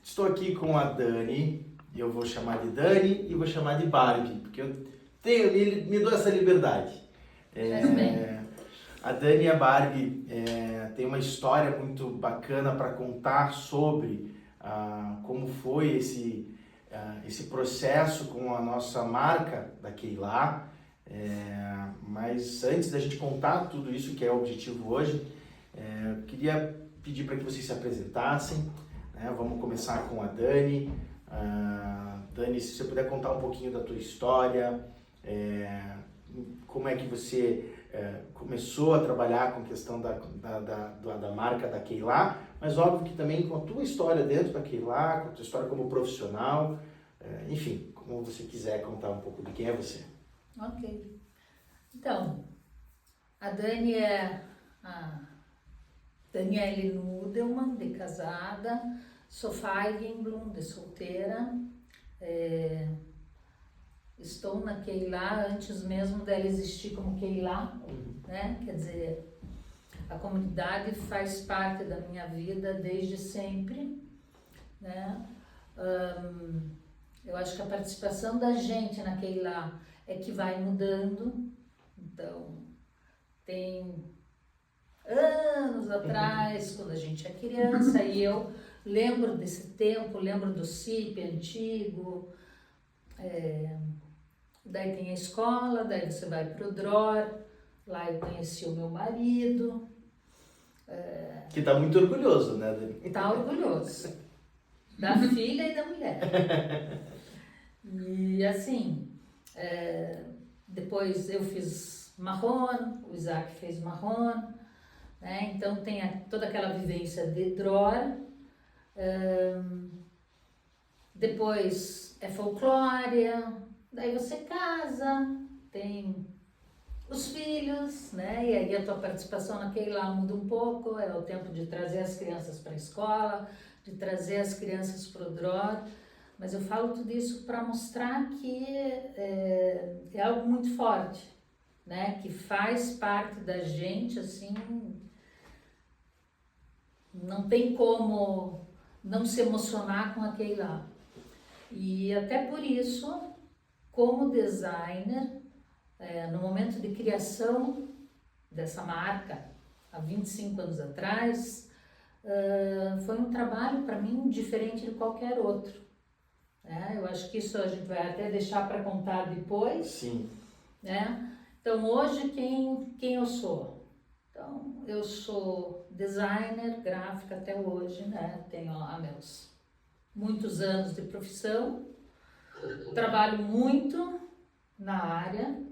Estou aqui com a Dani, eu vou chamar de Dani e vou chamar de Barbie, porque me dou essa liberdade. A Dani e a Barbie têm uma história muito bacana para contar sobre como foi esse processo com a nossa marca da Keilá. Mas antes da gente contar tudo isso, que é o objetivo hoje, eu queria pedir para que vocês se apresentassem. Vamos começar com a Dani. Dani, se você puder contar um pouquinho da tua história, como é que você começou a trabalhar com a questão da marca da Keilá, mas óbvio que também com a tua história dentro da Keilá, com a tua história como profissional, enfim, como você quiser contar um pouco de quem é você. Ok. Então, a Dani é a Daniele Nudelman, de casada, sou Feigenblum, de solteira. Estou na Keilá antes mesmo dela existir como Keilá, né? Quer dizer, a comunidade faz parte da minha vida desde sempre, né? Eu acho que a participação da gente na Keilá é que vai mudando. Então, tem anos atrás, quando a gente é criança, e eu lembro desse tempo, lembro do CIP antigo, daí tem a escola, daí você vai para o DROR, lá eu conheci o meu marido. Que está muito orgulhoso, né, Dani? Está orgulhoso, da filha e da mulher. E assim, depois eu fiz marrom, o Isaac fez marrom, né? Então tem toda aquela vivência de DROR. Depois é folclore, daí você casa, tem os filhos, né? E aí a tua participação naquele lá muda um pouco, é o tempo de trazer as crianças para a escola, de trazer as crianças para o DROR, mas eu falo tudo isso para mostrar que é algo muito forte, né? Que faz parte da gente, assim, não tem como não se emocionar com aquele lá. E até por isso, como designer, no momento de criação dessa marca, há 25 anos atrás, foi um trabalho para mim diferente de qualquer outro. Eu acho que isso a gente vai até deixar para contar depois. Sim. Né? Então, hoje, quem eu sou? Então, eu sou designer gráfica até hoje, né? Tenho meus muitos anos de profissão, trabalho muito na área,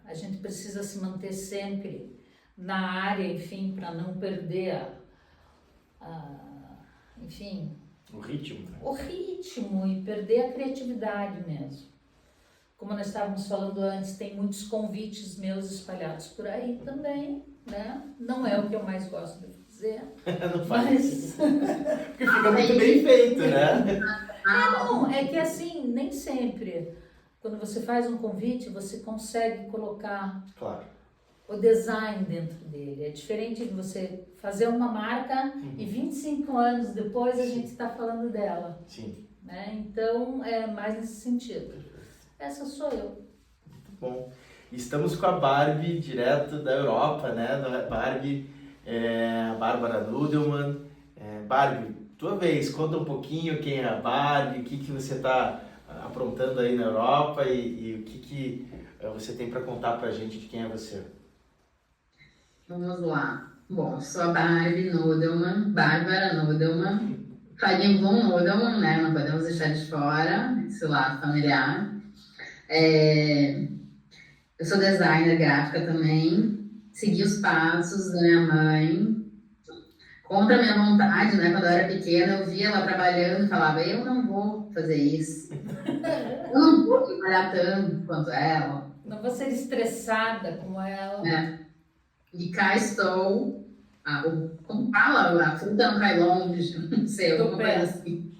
a gente precisa se manter sempre na área, enfim, para não perder enfim, o ritmo, né? O ritmo e perder a criatividade mesmo. Como nós estávamos falando antes, tem muitos convites meus espalhados por aí também, né? Não é o que eu mais gosto de fazer. Não faz. Porque fica muito bem feito, né? Não, é que assim, nem sempre. Quando você faz um convite, você consegue colocar o design dentro dele. É diferente de você fazer uma marca e 25 anos depois a gente está falando dela. Sim. Né? Então, é mais nesse sentido. Essa sou eu. Muito bom. Estamos com a Barbie, direto da Europa, né? A Barbie, a Bárbara Nudelman. Barbie, tua vez, conta um pouquinho quem é a Barbie, o que você está aprontando aí na Europa e o que você tem para contar para a gente de quem é você. Vamos lá. Bom, sou a Barbie Nudelman, Bárbara Nudelman, Feigenblum Nudelman, né? Não podemos deixar de fora esse lado familiar. Eu sou designer gráfica também, segui os passos da minha mãe, contra a minha vontade, né? Quando eu era pequena, eu via ela trabalhando e falava, eu não vou fazer isso, eu não vou trabalhar tanto quanto ela. Não vou ser estressada como ela. E cá estou, como fala, a fruta não cai longe, não sei, alguma coisa assim.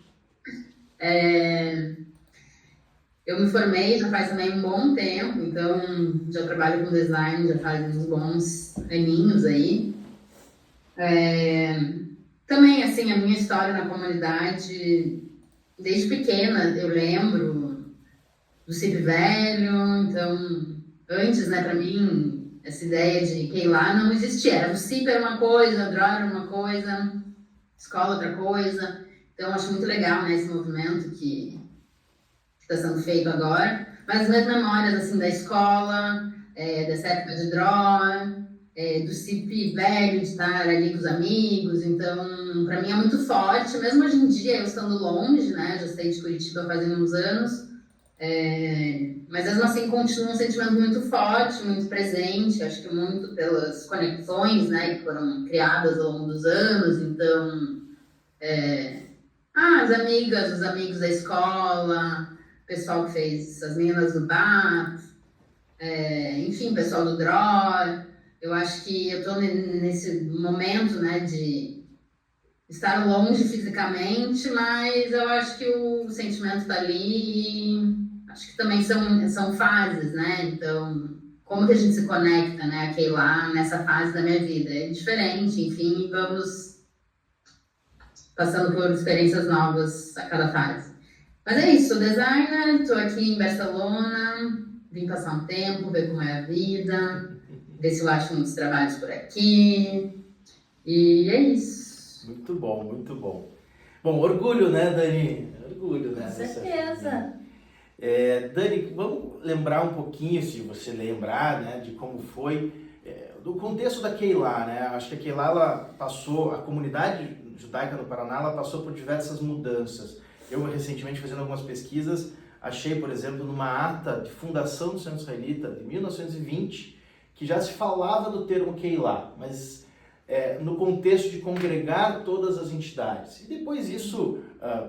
Eu me formei já faz também um bom tempo, então já trabalho com design, já faz uns bons aninhos aí. Também, assim, a minha história na comunidade, desde pequena, eu lembro do CIP velho, então, antes, né, pra mim, essa ideia de Keilah não existia. Era, o CIP era uma coisa, a DRO era uma coisa, escola outra coisa. Então, acho muito legal, né, esse movimento que está sendo feito agora. Mas as minhas memórias, assim, da escola, dessa época de DRO, do CIP velho, de estar ali com os amigos. Então, para mim é muito forte, mesmo hoje em dia, eu estando longe, né? Já saí de Curitiba fazendo uns anos, mas mesmo assim continua um sentimento muito forte, muito presente, acho que muito pelas conexões, né, que foram criadas ao longo dos anos. Então, as amigas, os amigos da escola, o pessoal que fez as meninas do bar, enfim, o pessoal do DRO. Eu acho que eu estou nesse momento, né, de estar longe fisicamente, mas eu acho que o sentimento está ali e acho que também são fases, né? Então, como que a gente se conecta, né, a Keilah nessa fase da minha vida? É diferente, enfim, vamos passando por experiências novas a cada fase. Mas é isso, sou designer, estou aqui em Barcelona, vim passar um tempo, ver como é a vida, ver se eu acho muitos trabalhos por aqui. E é isso. Muito bom, muito bom. Bom, orgulho, né, Dani? Orgulho, né? Com certeza. Dani, vamos lembrar um pouquinho, se você lembrar, né, de como foi, do contexto da Keilah, né? Acho que a Keilah, ela passou, a comunidade judaica no Paraná, ela passou por diversas mudanças. Eu, recentemente, fazendo algumas pesquisas, achei, por exemplo, numa ata de fundação do Centro Israelita, de 1920, que já se falava do termo Keilah, mas no contexto de congregar todas as entidades. E depois isso,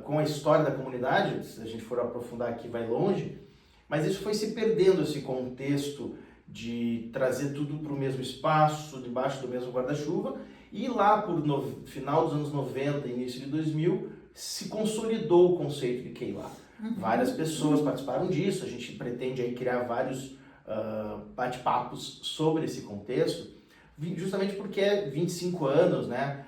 com a história da comunidade, se a gente for aprofundar aqui, vai longe, mas isso foi se perdendo, esse contexto de trazer tudo para o mesmo espaço, debaixo do mesmo guarda-chuva, e lá por final dos anos 90, início de 2000, se consolidou o conceito de Keilah. Várias pessoas participaram disso, a gente pretende aí criar vários bate-papos sobre esse contexto, justamente porque é 25 anos, né,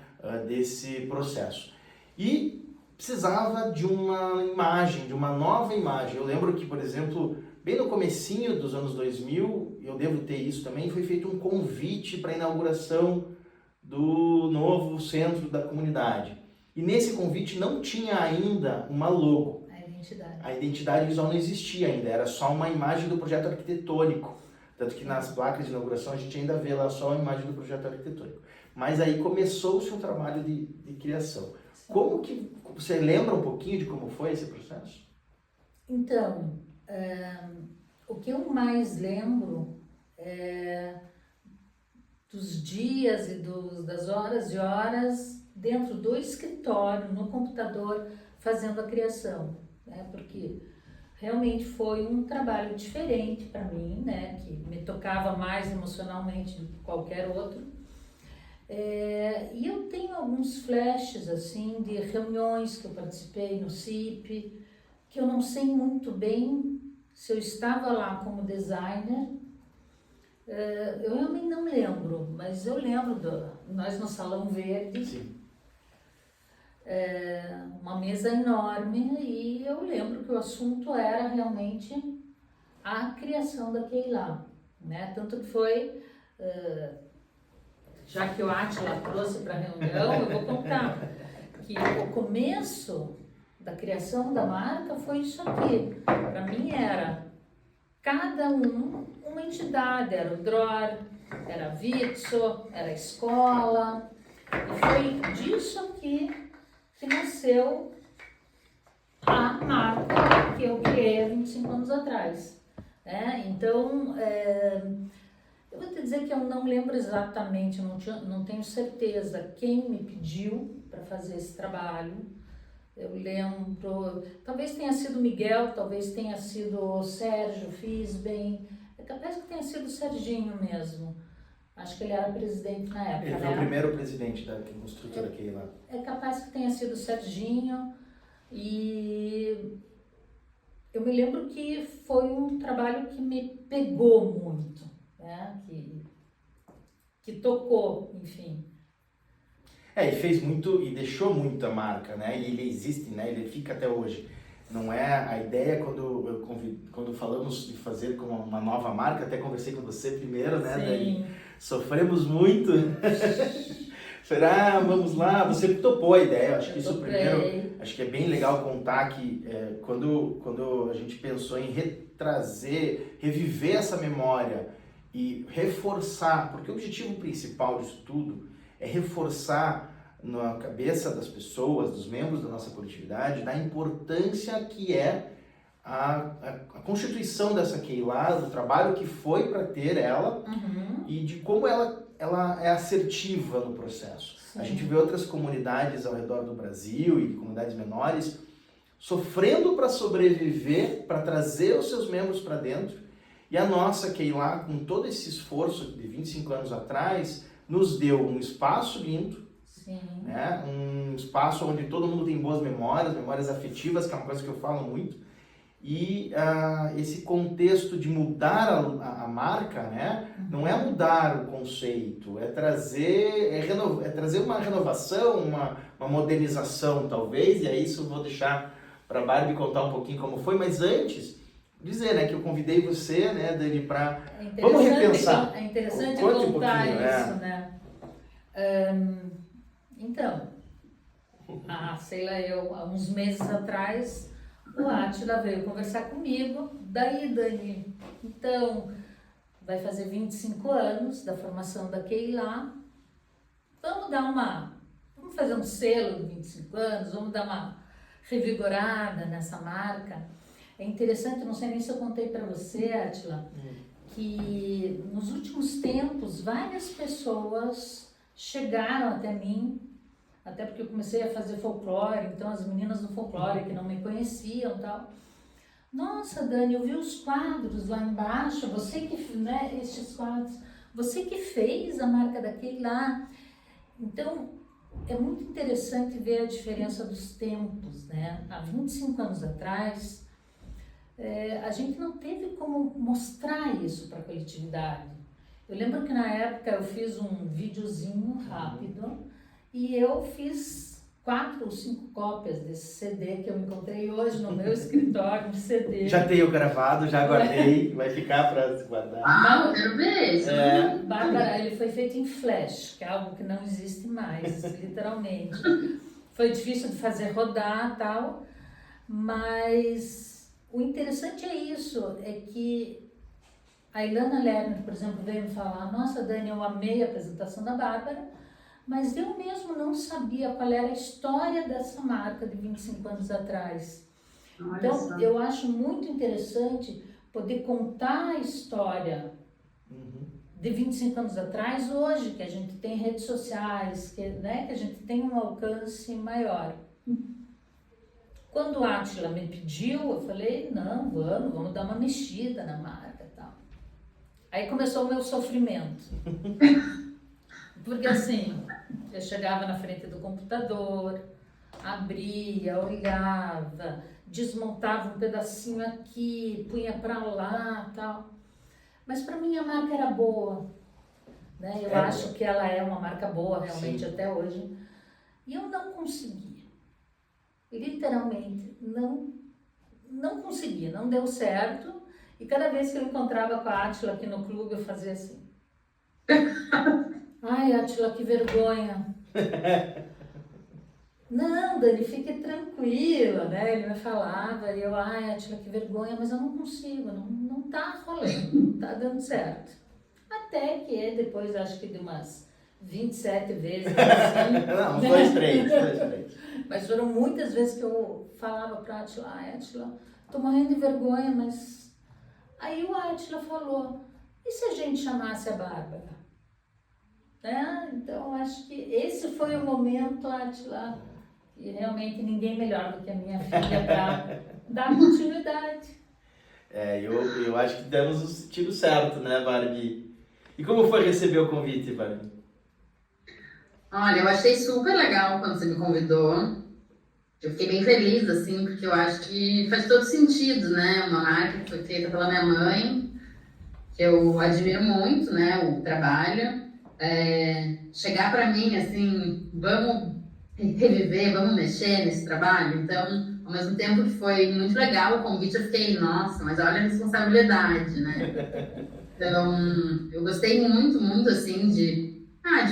desse processo. E precisava de uma imagem, de uma nova imagem. Eu lembro que, por exemplo, bem no comecinho dos anos 2000, eu devo ter isso também, foi feito um convite para a inauguração do novo centro da comunidade. E nesse convite não tinha ainda uma logo. A identidade visual não existia ainda, era só uma imagem do projeto arquitetônico. Tanto que nas placas de inauguração a gente ainda vê lá só a imagem do projeto arquitetônico. Mas aí começou-se um trabalho de criação. Sim. Como que você lembra um pouquinho de como foi esse processo? Então, o que eu mais lembro é dos dias e das horas e horas dentro do escritório, no computador, fazendo a criação, né? Porque realmente foi um trabalho diferente para mim, né? Que me tocava mais emocionalmente do que qualquer outro. E eu tenho alguns flashes assim de reuniões que eu participei no CIP, que eu não sei muito bem se eu estava lá como designer. Eu realmente não lembro, mas eu lembro nós no Salão Verde. Sim. Uma mesa enorme, e eu lembro que o assunto era realmente a criação da Keilah, né? Tanto que foi, já que o Átila trouxe para a reunião, eu vou contar que o começo da criação da marca foi isso aqui. Para mim era cada uma entidade, era o DROR, era a Vitso, era a escola, e foi disso aqui que nasceu a marca que eu criei há 25 anos atrás. Então, eu vou te dizer que eu não lembro exatamente, não tenho certeza quem me pediu para fazer esse trabalho. Eu lembro, talvez tenha sido Miguel, talvez tenha sido o Sérgio Fisben, é capaz que tenha sido o Serginho mesmo. Acho que ele era presidente na época. Ele foi o primeiro presidente da construtora Keilah. É capaz que tenha sido o Serginho, e eu me lembro que foi um trabalho que me pegou muito, né? Que tocou, enfim. E fez muito, e deixou muito a marca, né? E ele existe, né? Ele fica até hoje. Não é a ideia quando falamos de fazer com uma nova marca, até conversei com você primeiro, né, Dani? Sofremos muito. Será? Vamos lá. Você topou a ideia. Acho que isso primeiro, acho que é bem legal contar que quando a gente pensou em reviver essa memória e reforçar, porque o objetivo principal disso tudo é reforçar na cabeça das pessoas, dos membros da nossa coletividade, da importância que é a constituição dessa Keilah, do trabalho que foi para ter ela e de como ela é assertiva no processo. Sim. A gente vê outras comunidades ao redor do Brasil e comunidades menores sofrendo para sobreviver, para trazer os seus membros para dentro, e a nossa Keilah, com todo esse esforço de 25 anos atrás, nos deu um espaço lindo, né? Um espaço onde todo mundo tem boas memórias afetivas, que é uma coisa que eu falo muito, e esse contexto de mudar a marca, né? Não é mudar o conceito, é trazer uma renovação, uma modernização talvez, e aí isso eu vou deixar para a Barbie contar um pouquinho como foi, mas antes dizer, né, que eu convidei você, né, Dani, para vamos repensar. É interessante contar isso, né? Então, sei lá, há uns meses atrás, o Átila veio conversar comigo. Daí, Dani, então, vai fazer 25 anos da formação da Keilah. Vamos fazer um selo de 25 anos, vamos dar uma revigorada nessa marca. É interessante, não sei nem se eu contei para você, Átila, que nos últimos tempos várias pessoas chegaram até mim, até porque eu comecei a fazer folclore, então as meninas do folclore que não me conheciam e tal. Nossa, Dani, eu vi os quadros lá embaixo, você que, né, estes quadros, você que fez a marca da Keilah. Então, é muito interessante ver a diferença dos tempos, né? Há 25 anos atrás, a gente não teve como mostrar isso para a coletividade. Eu lembro que na época eu fiz um videozinho rápido e eu fiz 4 ou 5 cópias desse CD que eu encontrei hoje no meu escritório, um CD. Já tenho gravado, já guardei, vai ficar para guardar. Eu quero ver. Bárbara, ele foi feito em flash, que é algo que não existe mais, literalmente. Foi difícil de fazer rodar e tal, mas o interessante é isso, é que a Ilana Lerner, por exemplo, veio me falar: nossa, Dani, eu amei a apresentação da Bárbara, mas eu mesmo não sabia qual era a história dessa marca de 25 anos atrás. Então, eu acho muito interessante poder contar a história de 25 anos atrás, hoje, que a gente tem redes sociais, que a gente tem um alcance maior. Quando a Átila me pediu, eu falei: não, vamos dar uma mexida na marca e tal. Aí começou o meu sofrimento. Porque assim, eu chegava na frente do computador, abria, olhava, desmontava um pedacinho aqui, punha pra lá e tal. Mas para mim a marca era boa, né? Eu acho que ela é uma marca boa realmente. Sim. Até hoje. E eu não conseguia. Literalmente, não conseguia, não deu certo. E cada vez que eu encontrava com a Átila aqui no clube, eu fazia assim. Ai, Átila, que vergonha. Não, Dani, fique tranquila, né? Ele me falava e eu: ai, Átila, que vergonha, mas eu não consigo, não tá rolando, não tá dando certo. Até que depois, acho que de umas 27 vezes, assim, não, uns 2, 3. Mas foram muitas vezes que eu falava pra Átila: ai, Átila, tô morrendo de vergonha, mas... Aí o Átila falou: e se a gente chamasse a Bárbara? Então, acho que esse foi o momento, Átila, e realmente ninguém melhor do que a minha filha para dar continuidade. Eu acho que demos o tiro certo, né, Barbie? E como foi receber o convite, Barbie? Olha, eu achei super legal quando você me convidou. Eu fiquei bem feliz, assim, porque eu acho que faz todo sentido, né? Uma marca que foi feita pela minha mãe, que eu admiro muito, né, o trabalho. chegar para mim assim, vamos reviver, vamos mexer nesse trabalho. Então, ao mesmo tempo que foi muito legal o convite, eu fiquei, nossa, mas olha a responsabilidade, né? Então, eu gostei muito, muito, assim, de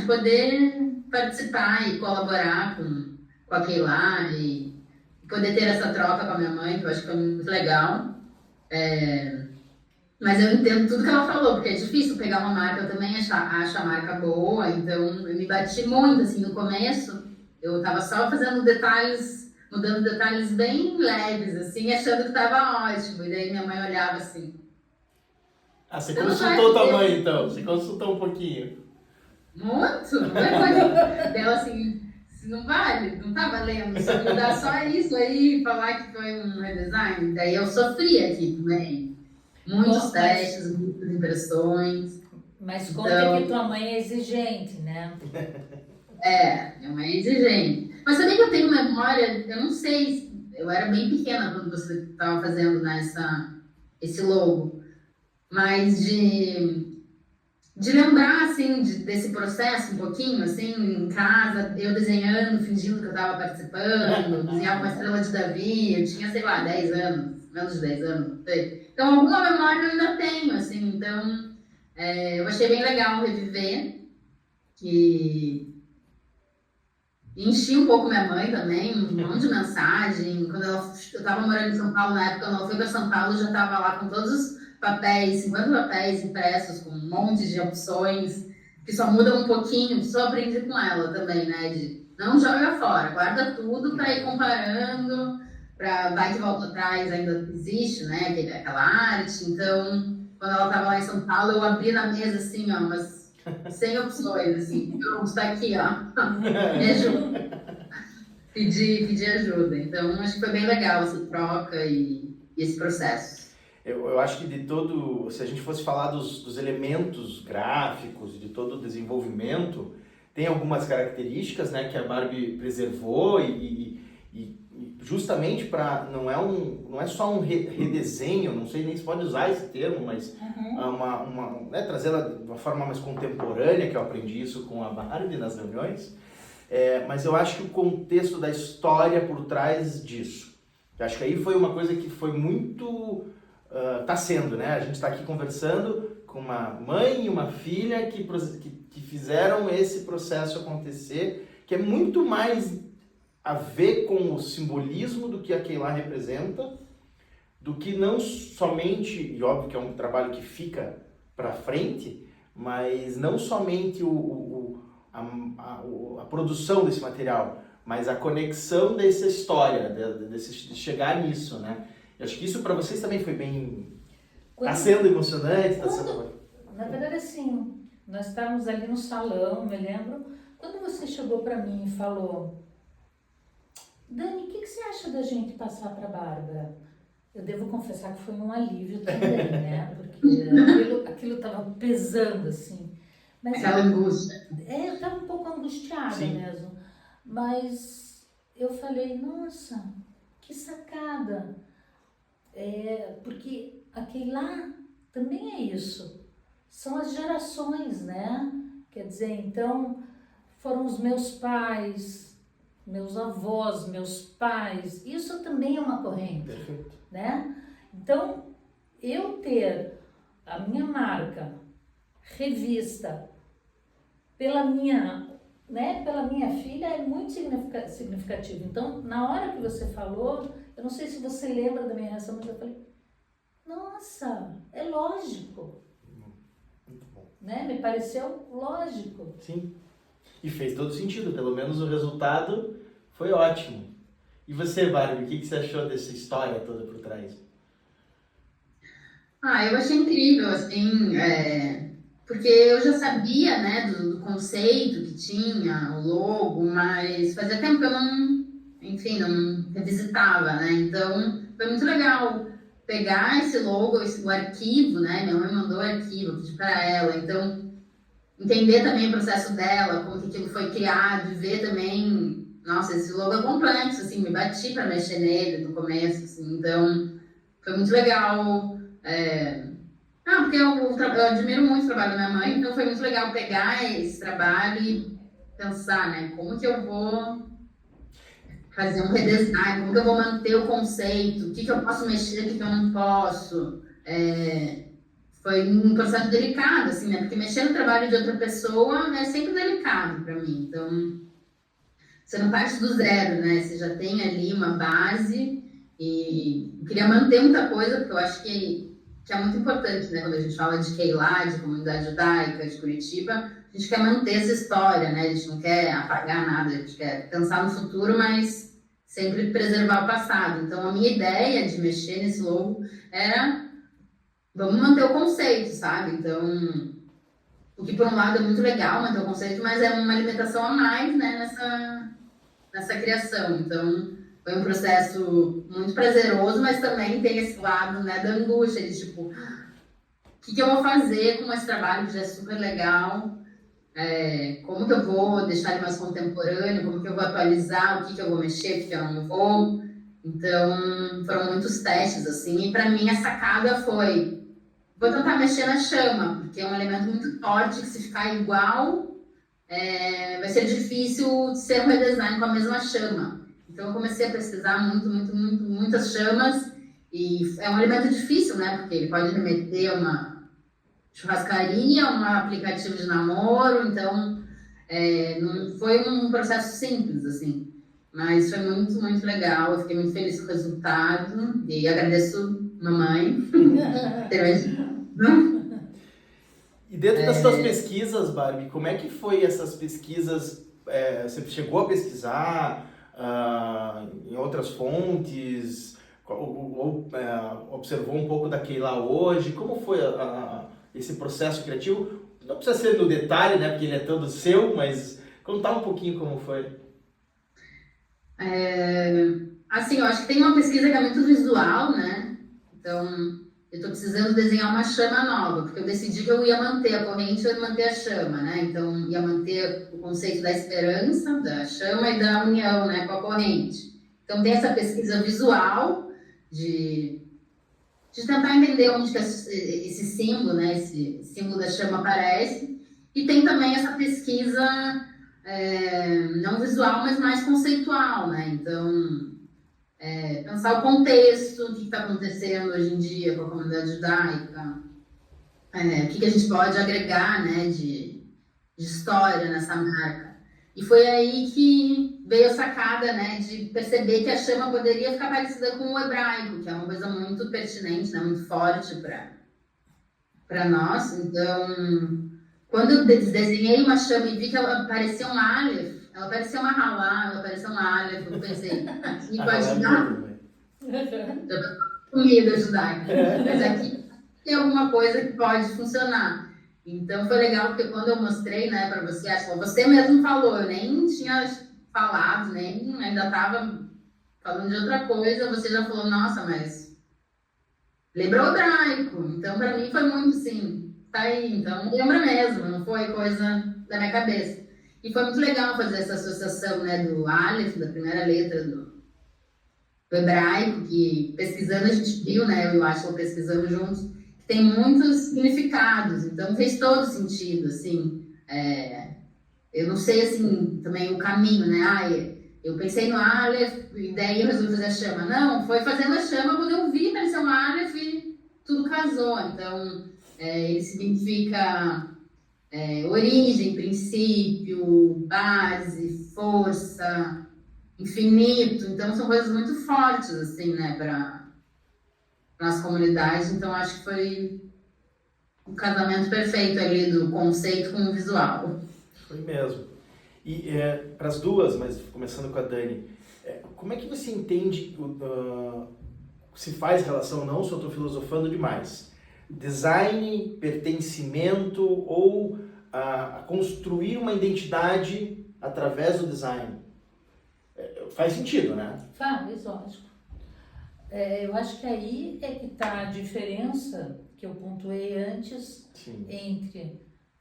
poder participar e colaborar com a Keila e poder ter essa troca com a minha mãe, que eu acho que foi muito legal. Mas eu entendo tudo que ela falou, porque é difícil pegar uma marca, eu também acho a marca boa, então eu me bati muito, assim, no começo, eu tava só fazendo detalhes, mudando detalhes bem leves, assim, achando que tava ótimo, e daí minha mãe olhava assim. Ah, você consultou tua mãe, então, você consultou um pouquinho. Muito, não é coisa dela assim, se não vale, não tá valendo, se eu mudar só isso aí e falar que foi um redesign, daí eu sofri aqui também. Muitos testes, muitas impressões. Mas conta que tua mãe é exigente, né? Minha mãe é exigente. Mas também que eu tenho memória, eu não sei, eu era bem pequena quando você estava fazendo esse logo, mas de lembrar, assim, desse processo um pouquinho, assim, em casa, eu desenhando, fingindo que eu estava participando, desenhava uma estrela de Davi, eu tinha, sei lá, 10 anos, menos de 10 anos, não sei. Então, alguma memória eu ainda tenho, assim, então, eu achei bem legal reviver, que enchi um pouco minha mãe também, um monte de mensagem, quando eu estava morando em São Paulo, na época, quando ela foi para São Paulo, eu já estava lá com todos os papéis, 50 papéis impressos, com um monte de opções, que só mudam um pouquinho, só aprendi com ela também, né, de não joga fora, guarda tudo para ir comparando, vai que volta atrás ainda existe, né, aquela arte. Então, quando ela estava lá em São Paulo, eu abri na mesa, assim, ó, umas 100 opções, assim, pronto, está aqui, ó, me ajuda. Pedir ajuda. Então, acho que foi bem legal essa troca e esse processo. Eu acho que de todo, se a gente fosse falar dos elementos gráficos, de todo o desenvolvimento, tem algumas características, né, que a Barbie preservou e justamente para não é só um redesenho, não sei nem se pode usar esse termo, mas trazê-la de uma forma mais contemporânea, que eu aprendi isso com a Barbie nas reuniões, mas eu acho que o contexto da história por trás disso, eu acho que aí foi uma coisa que foi muito, tá sendo, né? A gente está aqui conversando com uma mãe e uma filha que fizeram esse processo acontecer, que é muito mais a ver com o simbolismo do que a Keila representa, do que não somente, e óbvio que é um trabalho que fica para frente, mas não somente a produção desse material, mas a conexão dessa história, de chegar nisso, né? Eu acho que isso para vocês também foi bem... Está sendo emocionante, está sendo... Na verdade, assim, nós estávamos ali no salão, me lembro, quando você chegou para mim e falou: Dani, o que você acha da gente passar para a Bárbara? Eu devo confessar que foi um alívio também, né? Porque aquilo estava pesando, assim. Mas aquela angústia. Eu estava um pouco angustiada. Sim. Mesmo. Mas eu falei, nossa, que sacada. Porque aquele lá também é isso. São as gerações, né? Quer dizer, então, foram os meus pais, meus avós, meus pais, isso também é uma corrente. Perfeito. Né? Então, eu ter a minha marca revista pela minha filha é muito significativo. Então, na hora que você falou, eu não sei se você lembra da minha reação, mas eu falei, nossa, é lógico. Muito bom. Né? Me pareceu lógico. Sim. E fez todo sentido, pelo menos o resultado foi ótimo. E você, Barbie, o que você achou dessa história toda por trás? Eu achei incrível, assim, porque eu já sabia, né, do conceito que tinha, o logo, mas fazia tempo que eu não revisitava, né, então foi muito legal pegar esse logo, o arquivo, né, minha mãe mandou o arquivo, eu pedi para ela, então entender também o processo dela, como que aquilo foi criado, e ver também, nossa, esse logo é complexo, assim, me bati para mexer nele no começo, assim, então foi muito legal Ah, porque eu admiro muito o trabalho da minha mãe, então foi muito legal pegar esse trabalho e pensar, né, como que eu vou fazer um redesign, como que eu vou manter o conceito, o que que eu posso mexer, o que que eu não posso. Foi um processo delicado, assim, né, porque mexer no trabalho de outra pessoa é sempre delicado para mim, então você não parte do zero, né, você já tem ali uma base e eu queria manter muita coisa, porque eu acho que é muito importante, né, quando a gente fala de Keilah, de comunidade judaica, de Curitiba, a gente quer manter essa história, né, a gente não quer apagar nada, a gente quer pensar no futuro, mas sempre preservar o passado. Então, a minha ideia de mexer nesse logo era, vamos manter o conceito, sabe? Então, o que por um lado é muito legal manter o conceito, mas é uma alimentação a mais, né, nessa criação. Então, foi um processo muito prazeroso, mas também tem esse lado, né, da angústia, de tipo, o que eu vou fazer com esse trabalho que já é super legal? Como que eu vou deixar ele mais contemporâneo? Como que eu vou atualizar? O que eu vou mexer? O que eu não vou? Então, foram muitos testes, assim, e para mim a sacada foi, vou tentar mexer na chama, porque é um elemento muito forte que se ficar igual, vai ser difícil ser um redesign com a mesma chama. Então eu comecei a pesquisar muitas chamas e é um elemento difícil, né? Porque ele pode remeter a uma churrascaria, um aplicativo de namoro, então não foi um processo simples, assim. Mas foi muito legal, eu fiquei muito feliz com o resultado e agradeço mamãe. E dentro das suas pesquisas, Barbie, como é que foi essas pesquisas? Você chegou a pesquisar em outras fontes? Ou observou um pouco da Keilah hoje? Como foi esse processo criativo? Não precisa ser no detalhe, né? Porque ele é todo seu, mas contar um pouquinho como foi. Assim, eu acho que tem uma pesquisa que é muito visual, né? Então, eu estou precisando desenhar uma chama nova, porque eu decidi que eu ia manter a corrente, eu ia manter a chama, né? Então, ia manter o conceito da esperança, da chama e da união, né, com a corrente. Então, tem essa pesquisa visual de tentar entender onde que esse símbolo, né, esse símbolo da chama aparece. E tem também essa pesquisa não visual, mas mais conceitual, né? Então, pensar o contexto, o que está acontecendo hoje em dia com a comunidade judaica, o que a gente pode agregar, né, de história nessa marca. E foi aí que veio a sacada, né, de perceber que a chama poderia ficar parecida com o hebraico, que é uma coisa muito pertinente, né, muito forte para nós. Então, quando eu desenhei uma chama e vi que ela parecia um Aleph, ela parecia uma Halá, ela parecia um Aleph, eu pensei, aqui pode dar comida judaica, mas aqui tem alguma coisa que pode funcionar. Então foi legal porque quando eu mostrei, né, para você, acho que você mesmo falou, eu nem tinha falado, nem ainda estava falando de outra coisa, você já falou, nossa, mas lembrou hebraico. Então para mim foi muito sim, tá aí, então lembra mesmo, não foi coisa da minha cabeça. E foi muito legal fazer essa associação, né, do Aleph, da primeira letra do hebraico, que pesquisando a gente viu, né, eu e o Ashton pesquisamos juntos, que tem muitos significados, então fez todo sentido, assim, eu não sei, assim, também o caminho, né, eu pensei no Aleph, e daí eu resolvi fazer a chama, não, foi fazendo a chama quando eu vi aparecer um Aleph e tudo casou, então ele significa origem, princípio, base, força, infinito, então são coisas muito fortes, assim, né, para nossa comunidade, então acho que foi um casamento perfeito ali do conceito com o visual. Foi mesmo. E para as duas, mas começando com a Dani, como é que você entende, se faz relação ou não, se eu estou filosofando demais, design, pertencimento ou construir uma identidade através do design? Faz sentido, né? Faz, lógico. Eu acho que aí é que está a diferença que eu pontuei antes. Sim. Entre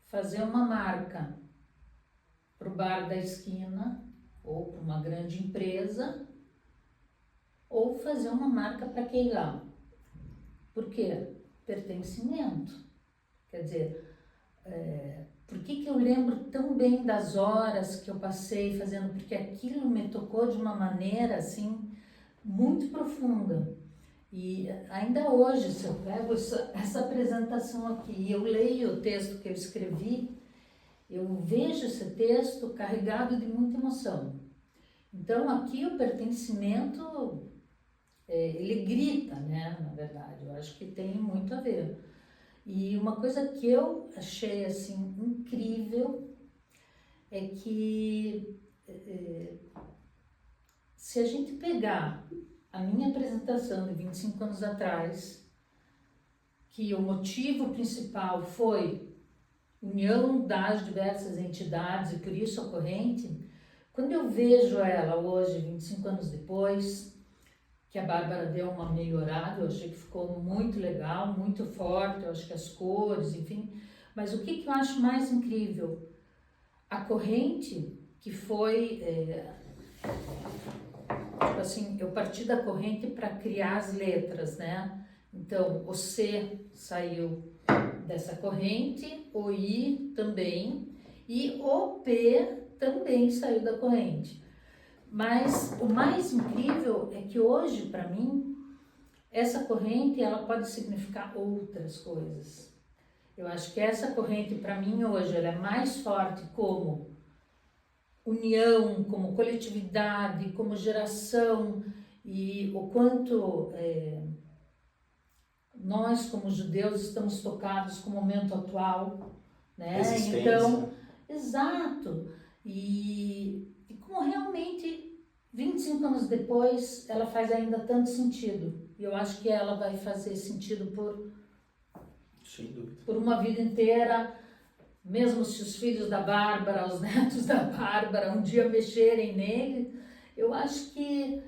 fazer uma marca para o bar da esquina ou para uma grande empresa ou fazer uma marca para Keilah. Por quê? pertencimento. Quer dizer, por que eu lembro tão bem das horas que eu passei fazendo? Porque aquilo me tocou de uma maneira, assim, muito profunda. E ainda hoje, se eu pego essa apresentação aqui e eu leio o texto que eu escrevi, eu vejo esse texto carregado de muita emoção. Então, aqui o pertencimento, ele grita, né, na verdade. Eu acho que tem muito a ver. E uma coisa que eu achei, assim, incrível é que se a gente pegar a minha apresentação de 25 anos atrás, que o motivo principal foi união das diversas entidades e por isso a corrente, quando eu vejo ela hoje, 25 anos depois, que a Bárbara deu uma melhorada, eu achei que ficou muito legal, muito forte, eu acho que as cores, enfim. Mas o que eu acho mais incrível? A corrente, que foi, tipo assim, eu parti da corrente para criar as letras, né? Então, o C saiu dessa corrente, o I também, e o P também saiu da corrente. Mas o mais incrível é que hoje, para mim, essa corrente ela pode significar outras coisas. Eu acho que essa corrente, para mim, hoje, ela é mais forte como união, como coletividade, como geração, e o quanto nós, como judeus, estamos tocados com o momento atual, né? Então, exato. E como realmente 25 anos depois ela faz ainda tanto sentido. E eu acho que ela vai fazer sentido por uma vida inteira, mesmo se os filhos da Bárbara, os netos da Bárbara um dia mexerem nele. Eu acho que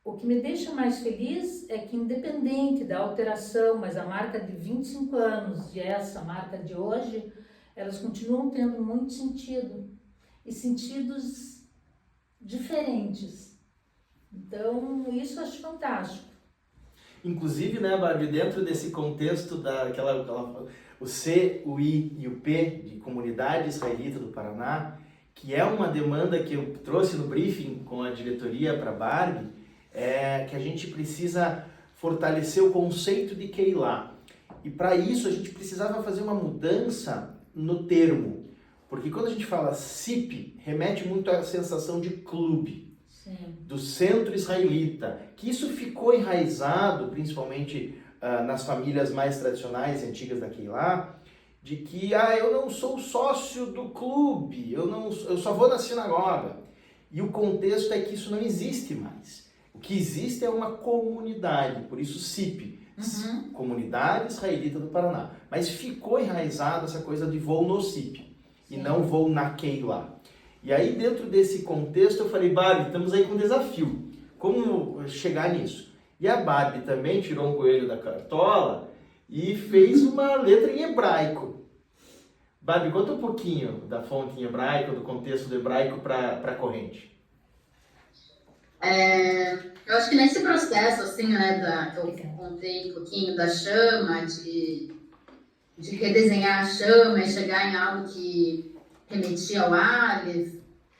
o que me deixa mais feliz é que, independente da alteração, mas a marca de 25 anos e essa marca de hoje, elas continuam tendo muito sentido. E sentidos diferentes. Então, isso eu acho fantástico. Inclusive, né, Barbie, dentro desse contexto o C, o I e o P de Comunidade Israelita do Paraná, que é uma demanda que eu trouxe no briefing com a diretoria para a Barbie, é que a gente precisa fortalecer o conceito de Keilah. E para isso a gente precisava fazer uma mudança no termo. Porque quando a gente fala CIP, remete muito à sensação de clube, sim, do centro israelita, que isso ficou enraizado, principalmente nas famílias mais tradicionais e antigas da Keilah, de que eu não sou sócio do clube, eu só vou na sinagoga. E o contexto é que isso não existe mais. O que existe é uma comunidade, por isso CIP, Comunidade Israelita do Paraná. Mas ficou enraizado essa coisa de vou no CIP. E não vou na Keilah. E aí, dentro desse contexto, eu falei, Barbie, estamos aí com um desafio. Como chegar nisso? E a Barbie também tirou um coelho da cartola e fez uma letra em hebraico. Barbie, conta um pouquinho da fonte em hebraico, do contexto do hebraico para a corrente. Eu acho que nesse processo, assim, né, que eu contei um pouquinho da chama, de redesenhar a chama e chegar em algo que remetia ao Aleph,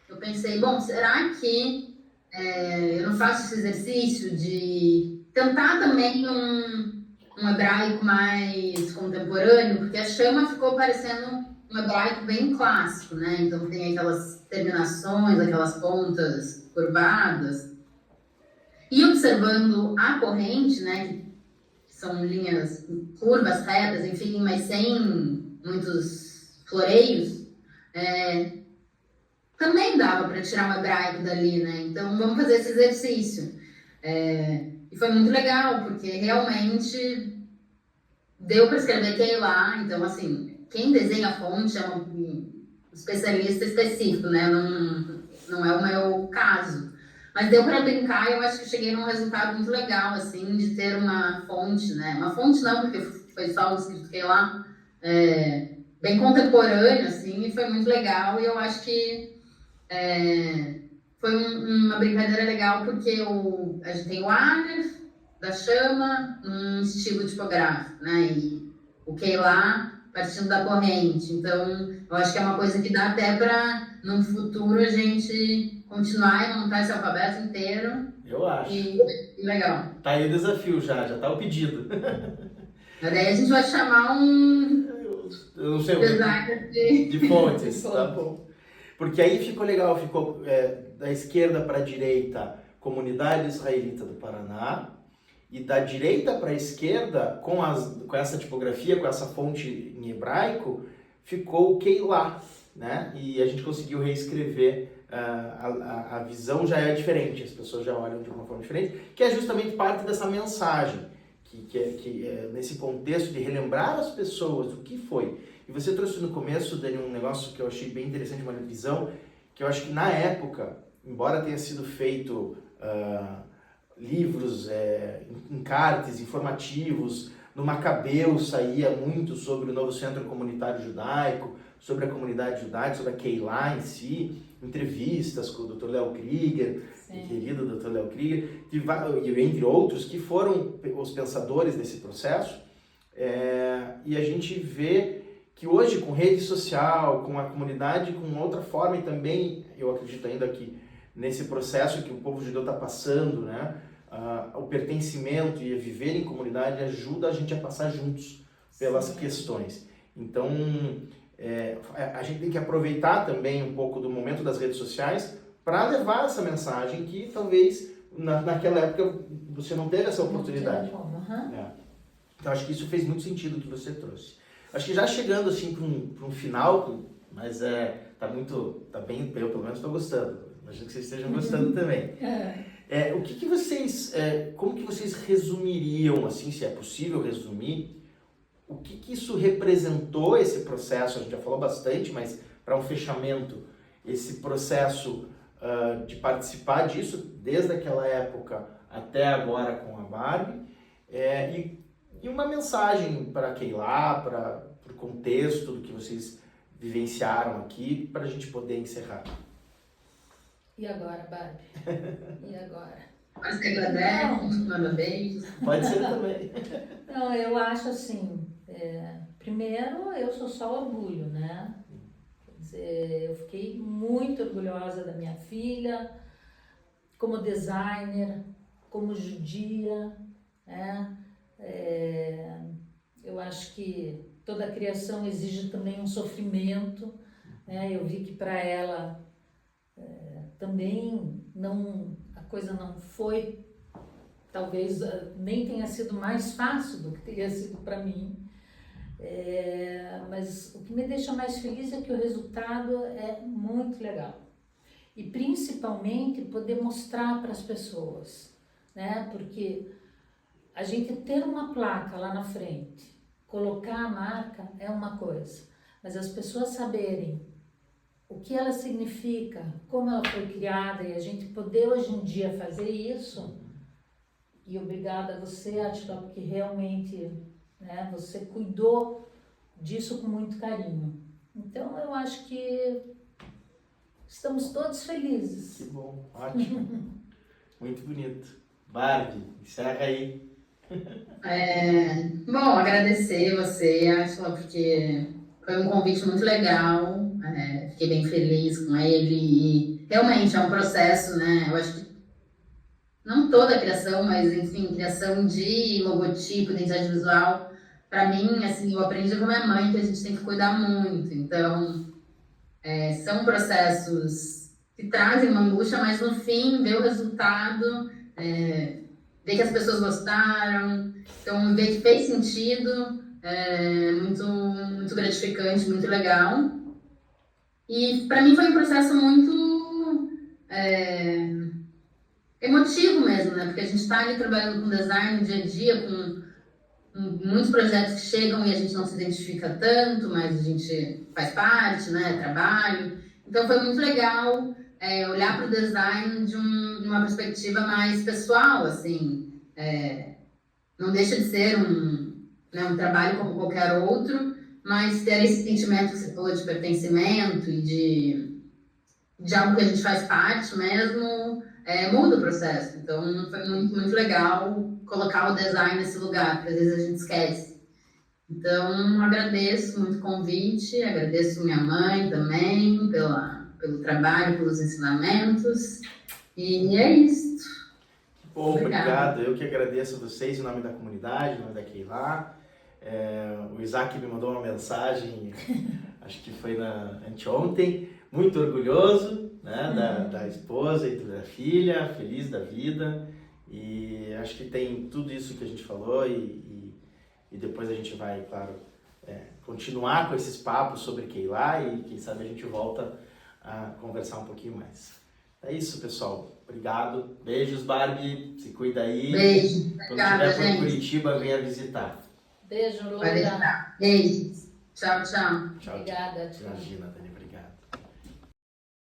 eu pensei, bom, será que eu não faço esse exercício de tentar também um hebraico mais contemporâneo, porque a chama ficou parecendo um hebraico bem clássico, né? Então tem aquelas terminações, aquelas pontas curvadas. E observando a corrente, né, que são linhas curvas, retas, enfim, mas sem muitos floreios, também dava para tirar um hebraico dali, né? Então vamos fazer esse exercício. E foi muito legal, porque realmente deu para escrever Keilah. Então, assim, quem desenha a fonte é um especialista específico, né? Não é o meu caso. Mas deu para brincar e eu acho que cheguei num resultado muito legal, assim, de ter uma fonte, né? Uma fonte não, porque foi só o escrito Keilah, bem contemporâneo, assim, e foi muito legal. E eu acho que foi uma brincadeira legal, porque a gente tem o Aleph, da chama num estilo tipográfico, né? E o Keilah partindo da corrente. Então, eu acho que é uma coisa que dá até para, no futuro, a gente continuar e montar esse alfabeto inteiro. Eu acho. E legal. Tá aí o desafio já tá o pedido. Mas daí a gente vai chamar um Eu não sei designer de fontes, tá bom. Porque aí ficou legal, ficou da esquerda para a direita, Comunidade Israelita do Paraná, e da direita para a esquerda, com essa tipografia, com essa fonte em hebraico, ficou o Keilah, né? E a gente conseguiu reescrever, a visão já é diferente, as pessoas já olham de uma forma diferente, que é justamente parte dessa mensagem, que é nesse contexto de relembrar as pessoas o que foi. E você trouxe no começo, Dani, um negócio que eu achei bem interessante, uma visão, que eu acho que na época, embora tenha sido feito livros, encartes informativos, no Macabeu saía muito sobre o novo Centro Comunitário Judaico, sobre a comunidade judaica, sobre a Keilah em si, entrevistas com o Dr. Léo Krieger, o querido Dr. Léo Krieger, e entre outros, que foram os pensadores desse processo, e a gente vê que hoje, com rede social, com a comunidade, com outra forma, e também, eu acredito ainda que nesse processo que o povo judeu está passando, né, o pertencimento e viver em comunidade ajuda a gente a passar juntos pelas questões. Então, a gente tem que aproveitar também um pouco do momento das redes sociais para levar essa mensagem que talvez naquela época você não teve essa oportunidade. Então, acho que isso fez muito sentido o que você trouxe. Acho que já chegando assim para um final, mas tá bem, eu pelo menos estou gostando. Imagino que vocês estejam gostando também. O que vocês, como que vocês resumiriam, assim, se é possível resumir, o que isso representou, esse processo? A gente já falou bastante, mas para um fechamento, esse processo de participar disso, desde aquela época até agora com a Barbie, e uma mensagem para Keilah, para o contexto do que vocês vivenciaram aqui, para a gente poder encerrar. E agora, Barbie? E agora? Pode ser Gladys, manda beijos. Pode ser também. Não, eu acho assim, primeiro eu sou só orgulho, né? Quer dizer, eu fiquei muito orgulhosa da minha filha, como designer, como judia, né? Eu acho que toda criação exige também um sofrimento, né? Eu vi que para ela também a coisa não foi, talvez nem tenha sido mais fácil do que teria sido para mim, mas o que me deixa mais feliz é que o resultado é muito legal, e principalmente poder mostrar para as pessoas, né? Porque a gente ter uma placa lá na frente, colocar a marca é uma coisa, mas as pessoas saberem o que ela significa, como ela foi criada, e a gente poder hoje em dia fazer isso, e obrigada a você, Átila, porque realmente, né, você cuidou disso com muito carinho. Então eu acho que estamos todos felizes. Que bom, ótimo. Muito bonito. Barbie, encerra aí. Bom, agradecer você, Átila, porque foi um convite muito legal, fiquei bem feliz com ele e realmente é um processo, né? Eu acho que não toda a criação, mas enfim, criação de logotipo, identidade visual, para mim, assim, eu aprendi com minha mãe que a gente tem que cuidar muito. Então, são processos que trazem uma angústia, mas no fim, ver o resultado, ver que as pessoas gostaram, então ver que fez sentido, muito, muito gratificante, muito legal. E para mim foi um processo muito emotivo mesmo, né? Porque a gente está ali trabalhando com design no dia a dia, com muitos projetos que chegam e a gente não se identifica tanto, mas a gente faz parte, né? Trabalho. Então foi muito legal olhar para o design de uma perspectiva mais pessoal, assim. Não deixa de ser um trabalho como qualquer outro, mas ter esse sentimento que você falou de pertencimento e de algo que a gente faz parte mesmo, muda o processo. Então, foi muito, muito legal colocar o design nesse lugar, porque às vezes a gente esquece. Então, agradeço muito o convite, agradeço minha mãe também pelo trabalho, pelos ensinamentos. E é isso. Bom, obrigado. Eu que agradeço a vocês em nome da comunidade, em nome da Keila. O Isaac me mandou uma mensagem, acho que foi anteontem, muito orgulhoso, né, da esposa e da filha, feliz da vida. E acho que tem tudo isso que a gente falou e depois a gente vai, claro, continuar com esses papos sobre Keila e quem sabe a gente volta a conversar um pouquinho mais. É isso, pessoal. Obrigado. Beijos, Barbie. Se cuida aí. Beijo. Quando estiver por Curitiba, venha visitar. Beijo, Lola. Beijos. Tchau, tchau. Tchau. Obrigada. Tchau. Imagina.